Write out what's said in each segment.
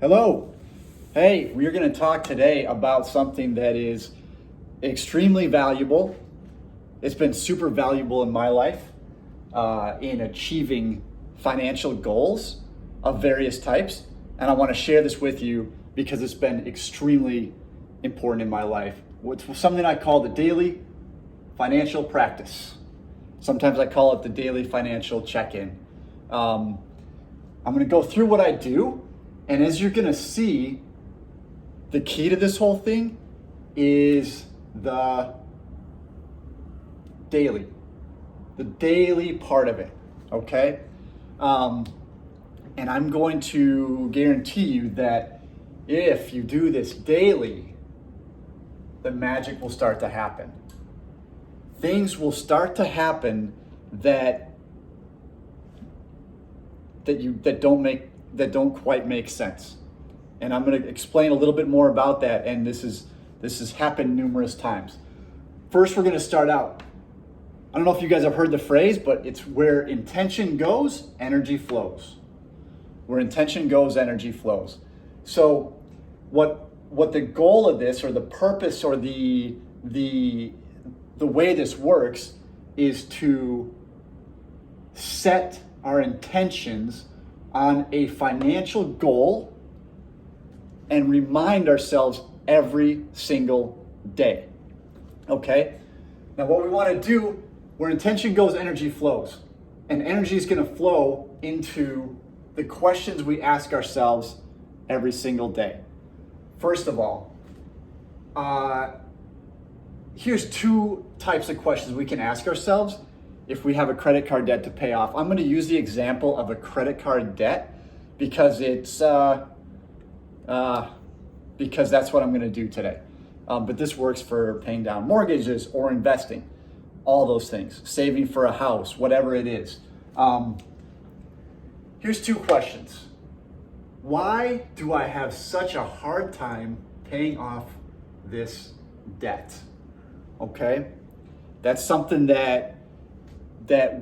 Hello. Hey, we're going to talk today about something that is extremely valuable. It's been super valuable in my life in achieving financial goals of various types. And I want to share this with you because it's been extremely important in my life. It's something I call the daily financial practice. Sometimes I call it the daily financial check-in. I'm going to go through what I do. And as you're going to see, the key to this whole thing is the daily part of it, okay? And I'm going to guarantee you that if you do this daily, the magic will start to happen. Things will start to happen that don't quite make sense. And I'm going to explain a little bit more about that, and this has happened numerous times. First, we're going to start out. I don't know if you guys have heard the phrase, but it's where intention goes, energy flows. Where intention goes, energy flows. So what the goal of this, or the purpose, or the way this works is to set our intentions on a financial goal and remind ourselves every single day. Okay? Now, what we want to do, where intention goes, energy flows. And energy is going to flow into the questions we ask ourselves every single day. First of all, here's two types of questions we can ask ourselves if we have a credit card debt to pay off. I'm going to use the example of a credit card debt because because that's what I'm going to do today. But this works for paying down mortgages or investing, all those things, saving for a house, whatever it is. Here's two questions. Why do I have such a hard time paying off this debt? Okay, that's something that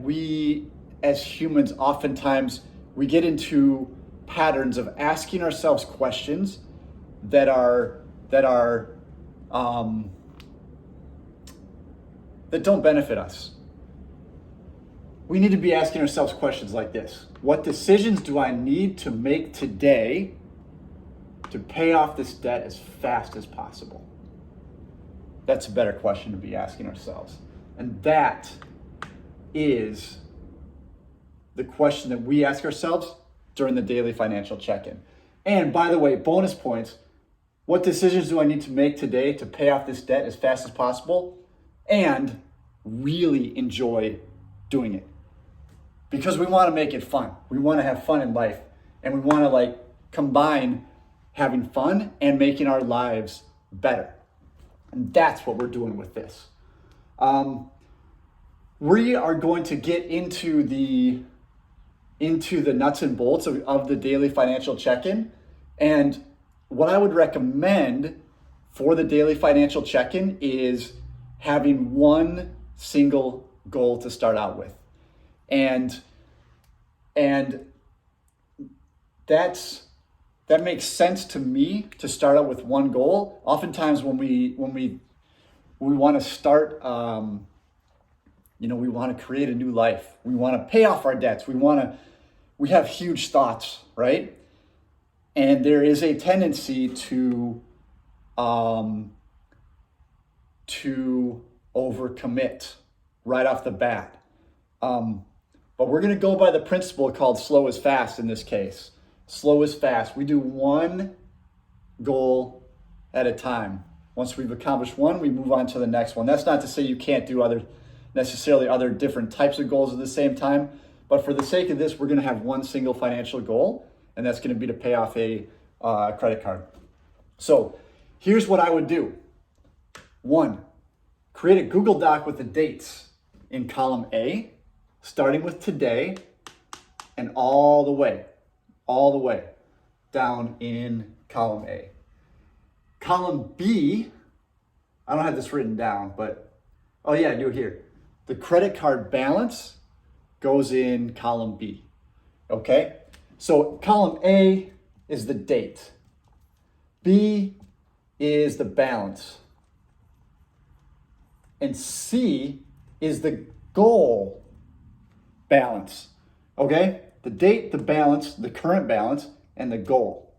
we as humans oftentimes we get into patterns of asking ourselves questions that don't benefit us. We need to be asking ourselves questions like this. What decisions do I need to make today to pay off this debt as fast as possible? That's a better question to be asking ourselves. And that is the question that we ask ourselves during the daily financial check-in. And by the way, bonus points, what decisions do I need to make today to pay off this debt as fast as possible and really enjoy doing it? Because we want to make it fun. We want to have fun in life, and we want to combine having fun and making our lives better. And that's what we're doing with this. We are going to get into the nuts and bolts of the daily financial check-in. And what I would recommend for the daily financial check-in is having one single goal to start out with. And that makes sense to me, to start out with one goal. Oftentimes when we want to start, we want to create a new life. We want to pay off our debts. We have huge thoughts, right? And there is a tendency to overcommit right off the bat. But we're going to go by the principle called slow is fast in this case. Slow is fast. We do one goal at a time. Once we've accomplished one, we move on to the next one. That's not to say you can't do other different types of goals at the same time. But for the sake of this, we're going to have one single financial goal, and that's going to be to pay off a credit card. So here's what I would do. 1, create a Google Doc with the dates in column A, starting with today and all the way down in column A. Column B, I don't have this written down, but, oh yeah, I do here. The credit card balance goes in column B, okay? So column A is the date. B is the balance. And C is the goal balance. Okay? The date, the balance, the current balance, and the goal.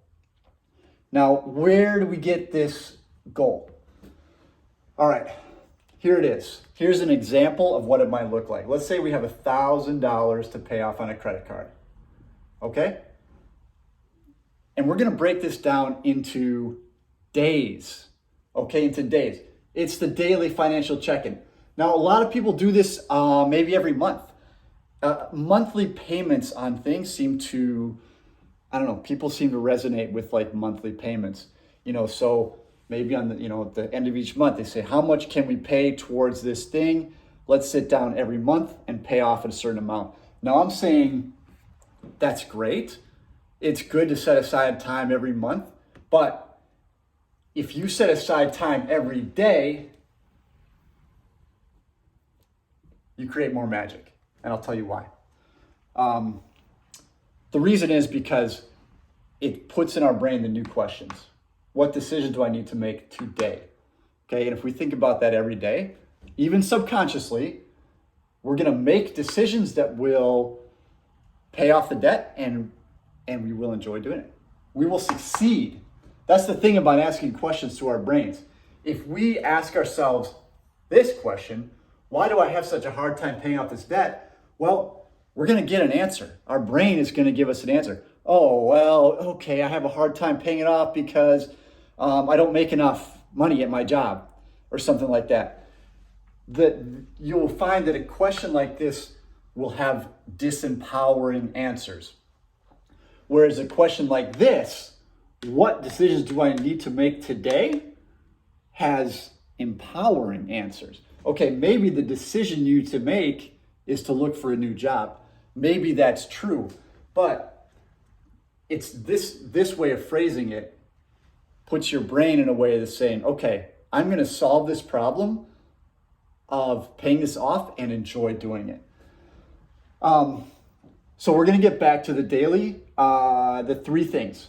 Now, where do we get this goal? All right, here it is. Here's an example of what it might look like. Let's say we have $1,000 to pay off on a credit card. Okay? And we're going to break this down into days. Okay, into days. It's the daily financial check-in. Now, a lot of people do this maybe every month. Monthly payments on things seem to, I don't know, people seem to resonate with like monthly payments. So maybe on the, at the end of each month, they say, how much can we pay towards this thing? Let's sit down every month and pay off a certain amount. Now, I'm saying that's great. It's good to set aside time every month. But if you set aside time every day, you create more magic. And I'll tell you why. The reason is because it puts in our brain the new questions. What decision do I need to make today? Okay, and if we think about that every day, even subconsciously, we're going to make decisions that will pay off the debt, and we will enjoy doing it. We will succeed. That's the thing about asking questions to our brains. If we ask ourselves this question, why do I have such a hard time paying off this debt? Well, we're going to get an answer. Our brain is going to give us an answer. Oh, well, okay, I have a hard time paying it off because I don't make enough money at my job or something like that. You'll find that a question like this will have disempowering answers. Whereas a question like this, what decisions do I need to make today, has empowering answers. Okay, maybe the decision you need to make is to look for a new job. Maybe that's true, but it's this way of phrasing it puts your brain in a way that's saying, okay, I'm going to solve this problem of paying this off and enjoy doing it. So we're going to get back to the daily, the three things: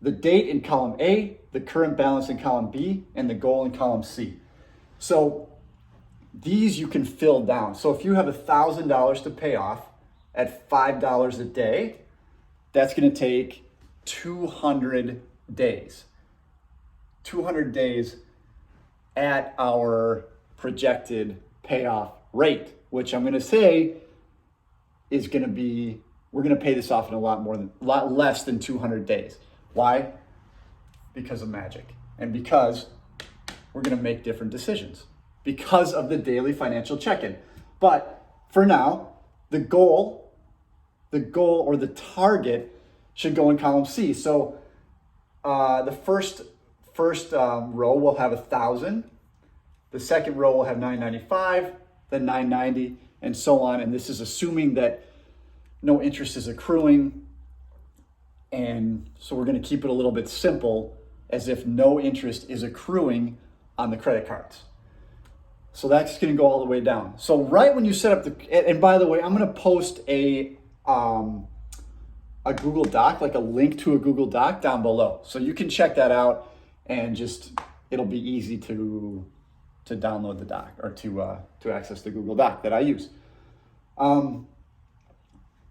the date in column A, the current balance in column B, and the goal in column C. So these you can fill down. So if you have $1,000 to pay off at $5 a day, that's going to take 200 days. 200 days at our projected payoff rate, which I'm going to say is going to be, we're going to pay this off in a lot less than 200 days. Why? Because of magic, and because we're going to make different decisions because of the daily financial check-in. But for now, the goal or the target should go in column C. So the first row will have 1,000. The second row will have 995, then 990, and so on. And this is assuming that no interest is accruing. And so we're going to keep it a little bit simple, as if no interest is accruing on the credit cards. So that's going to go all the way down. So right when you set up and by the way, I'm going to post a Google Doc, like a link to a Google Doc down below. So you can check that out, and it'll be easy to download the doc or to access the Google Doc that I use. So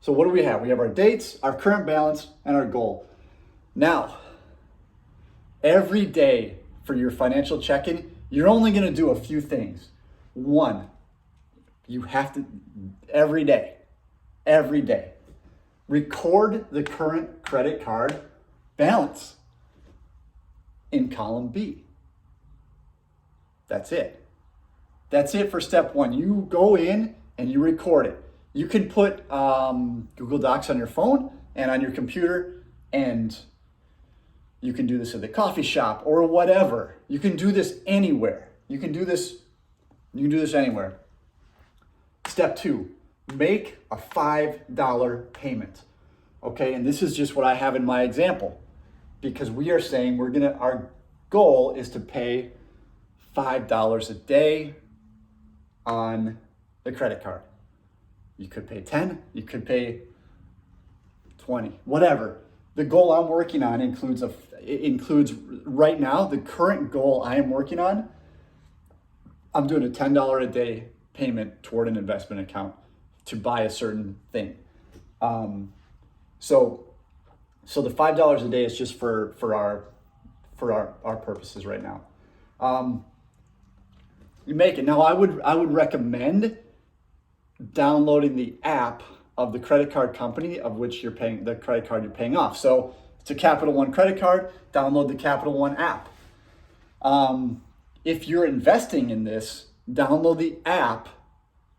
what do we have? We have our dates, our current balance, and our goal. Now, every day for your financial check-in, you're only going to do a few things. One, you have to, every day, record the current credit card balance in column B. That's it. That's it for step one. You go in and you record it. You can put Google Docs on your phone and on your computer, and you can do this at the coffee shop or whatever. You can do this anywhere. You can do this anywhere. Step two, make a $5 payment. Okay, and this is just what I have in my example, because we are saying our goal is to pay $5 a day on the credit card. You could pay 10, you could pay 20, whatever. The goal I'm working on includes right now, the current goal I am working on, I'm doing a $10 a day payment toward an investment account to buy a certain thing. So the $5 a day is just for our purposes right now. You make it. Now I would recommend downloading the app of the credit card company of which you're paying, the credit card you're paying off. So it's a Capital One credit card, download the Capital One app. If you're investing in this, download the app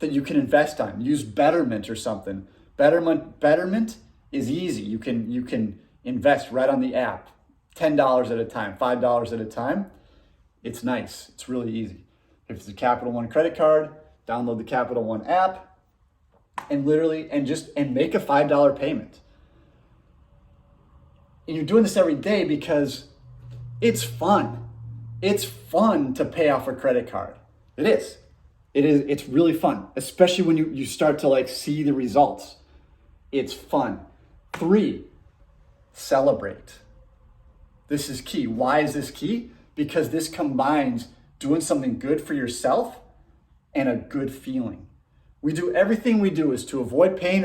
that you can invest on. Use Betterment or something. Betterment is easy. You can invest right on the app, $10 at a time, $5 at a time. It's nice. It's really easy. If it's a Capital One credit card, download the Capital One app and make a $5 payment. And you're doing this every day because it's fun. It's fun to pay off a credit card. It is. It's really fun, especially when you start to like see the results. It's fun. 3, celebrate. This is key. Why is this key? Because this combines doing something good for yourself and a good feeling. We do everything we do is to avoid pain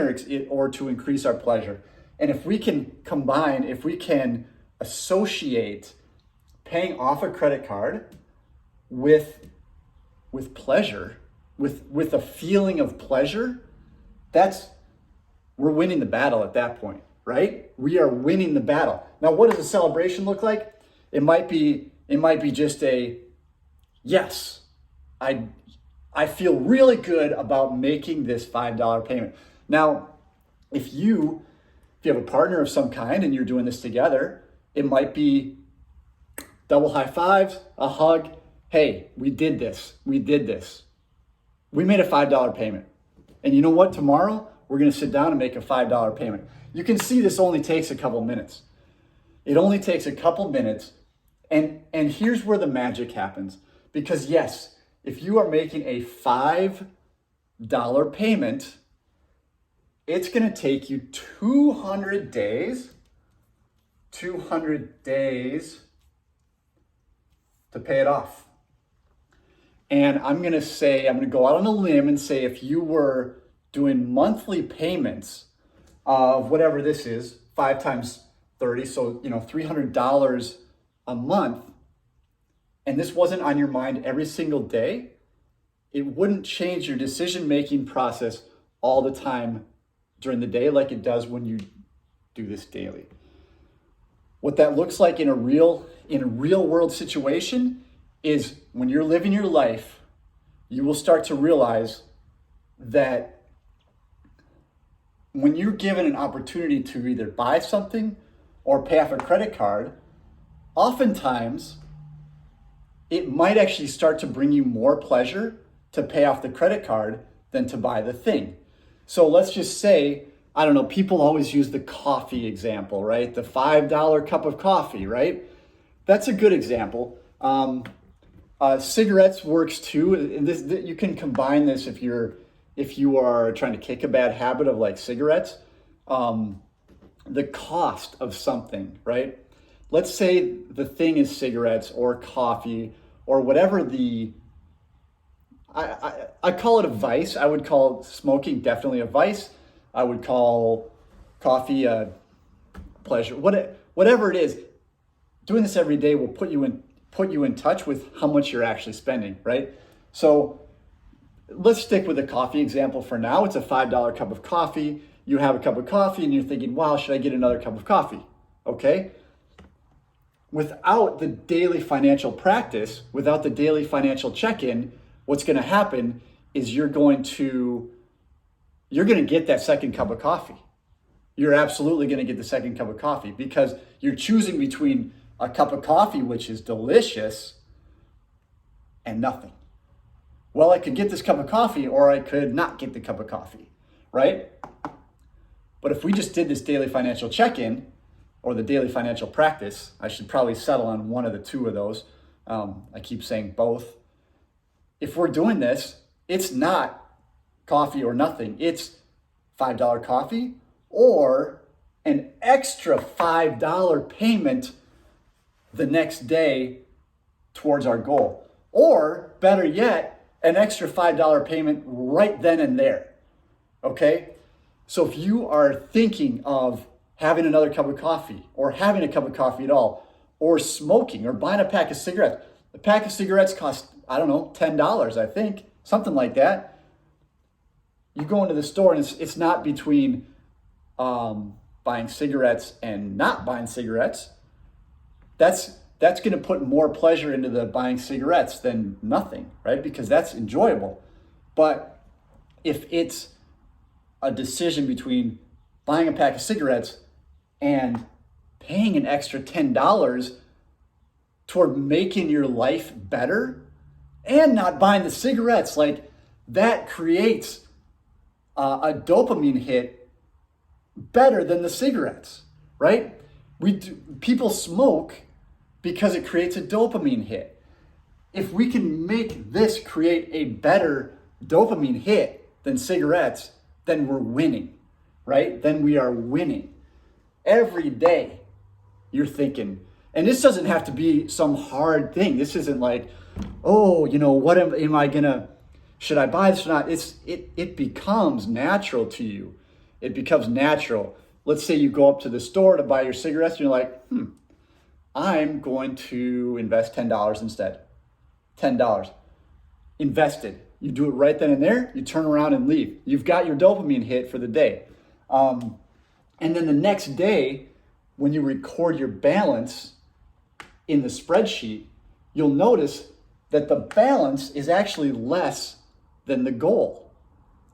or to increase our pleasure. And if we can associate paying off a credit card with pleasure, with a feeling of pleasure, we're winning the battle at that point, right? We are winning the battle. Now, what does a celebration look like? It might be just a, yes, I feel really good about making this $5 payment. Now, if you have a partner of some kind and you're doing this together, it might be double high fives, a hug. Hey, we did this. We made a $5 payment. And you know what? Tomorrow, we're going to sit down and make a $5 payment. You can see this only takes a couple minutes. It only takes a couple minutes. And here's where the magic happens. Because yes, if you are making a $5 payment, it's going to take you 200 days to pay it off. And I'm going to go out on a limb and say if you were doing monthly payments of whatever this is, 5 times 30, so $300 a month, and this wasn't on your mind every single day, it wouldn't change your decision-making process all the time during the day like it does when you do this daily. What that looks like in a real world situation is when you're living your life, you will start to realize that when you're given an opportunity to either buy something or pay off a credit card, oftentimes it might actually start to bring you more pleasure to pay off the credit card than to buy the thing. So let's just say, I don't know, people always use the coffee example, right? The $5 cup of coffee, right? That's a good example. Cigarettes works too. And you can combine this if you are trying to kick a bad habit of like cigarettes. The cost of something, right? Let's say the thing is cigarettes or coffee or whatever I call it a vice. I would call smoking definitely a vice. I would call coffee a pleasure. Whatever it is, doing this every day will put you in touch with how much you're actually spending, right? So let's stick with the coffee example for now. It's a $5 cup of coffee. You have a cup of coffee and you're thinking, wow, should I get another cup of coffee? Okay. Without the daily financial practice, without the daily financial check-in, what's going to happen is you're going to get that second cup of coffee. You're absolutely going to get the second cup of coffee because you're choosing between a cup of coffee, which is delicious, and nothing. Well, I could get this cup of coffee or I could not get the cup of coffee, right? But if we just did this daily financial check-in or the daily financial practice, I should probably settle on one of the two of those. I keep saying both. If we're doing this, it's not coffee or nothing. It's $5 coffee or an extra $5 payment the next day towards our goal. Or better yet, an extra $5 payment right then and there. Okay? So if you are thinking of having another cup of coffee, or having a cup of coffee at all, or smoking, or buying a pack of cigarettes, a pack of cigarettes costs, I don't know, $10, I think, something like that. You go into the store and it's not between buying cigarettes and not buying cigarettes. That's going to put more pleasure into the buying cigarettes than nothing, right? Because that's enjoyable. But if it's a decision between buying a pack of cigarettes and paying an extra $10 toward making your life better and not buying the cigarettes, like that creates a dopamine hit better than the cigarettes, right? People smoke because it creates a dopamine hit. If we can make this create a better dopamine hit than cigarettes, then we're winning, right? Then we are winning. Every day you're thinking, and this doesn't have to be some hard thing. This isn't like, oh, what am I gonna, should I buy this or not? It becomes natural to you. It becomes natural. Let's say you go up to the store to buy your cigarettes and you're like, I'm going to invest $10 instead. $10. Invested. You do it right then and there, you turn around and leave. You've got your dopamine hit for the day. And then the next day, when you record your balance in the spreadsheet, you'll notice that the balance is actually less than the goal.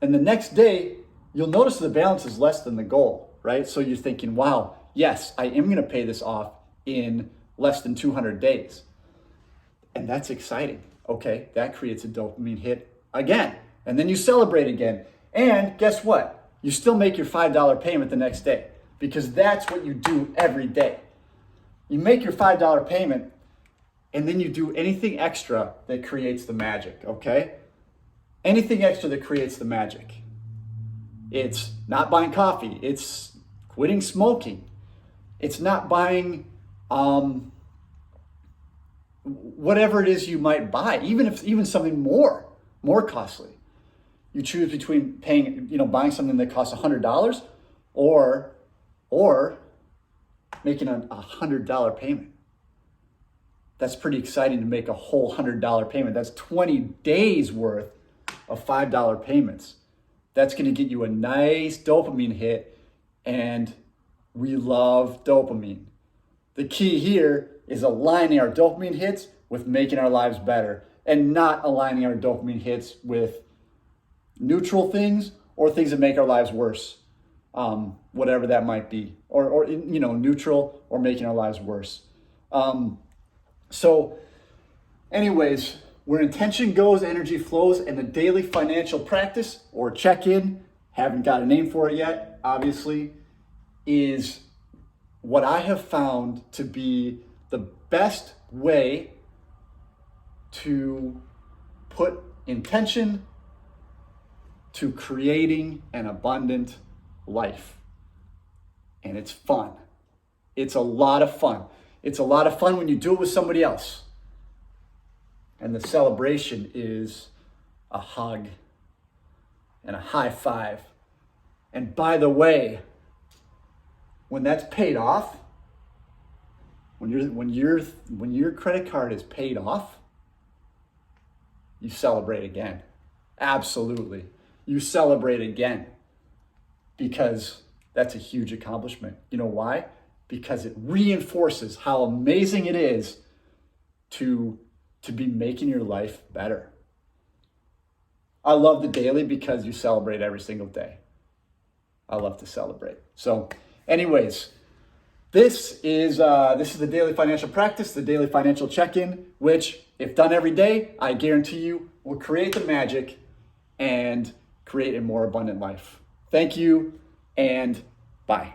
And the next day, you'll notice the balance is less than the goal, right? So you're thinking, wow, yes, I am gonna pay this off in less than 200 days. And that's exciting. Okay, that creates a dopamine hit again. And then you celebrate again. And guess what? You still make your $5 payment the next day, because that's what you do every day. You make your $5 payment and then you do anything extra that creates the magic, okay? Anything extra that creates the magic. It's not buying coffee. It's quitting smoking. It's not buying whatever it is you might buy, even something more costly. You choose between buying something that costs $100 or making a $100 payment. That's pretty exciting to make a whole $100 payment. That's 20 days worth of $5 payments. That's going to get you a nice dopamine hit, and we love dopamine. The key here is aligning our dopamine hits with making our lives better, and not aligning our dopamine hits with neutral things or things that make our lives worse, whatever that might be, or neutral or making our lives worse. So anyways, where intention goes, energy flows, and the daily financial practice or check-in, haven't got a name for it yet, obviously, is what I have found to be the best way to put intention to creating an abundant life. And it's fun. It's a lot of fun. It's a lot of fun when you do it with somebody else. And the celebration is a hug and a high five. And by the way, when that's paid off, when your credit card is paid off, you celebrate again. Absolutely. You celebrate again, because that's a huge accomplishment. You know why? Because it reinforces how amazing it is to be making your life better. I love the daily because you celebrate every single day. I love to celebrate. So anyways, this is the daily financial practice, the daily financial check-in, which if done every day, I guarantee you will create the magic and create a more abundant life. Thank you, and bye.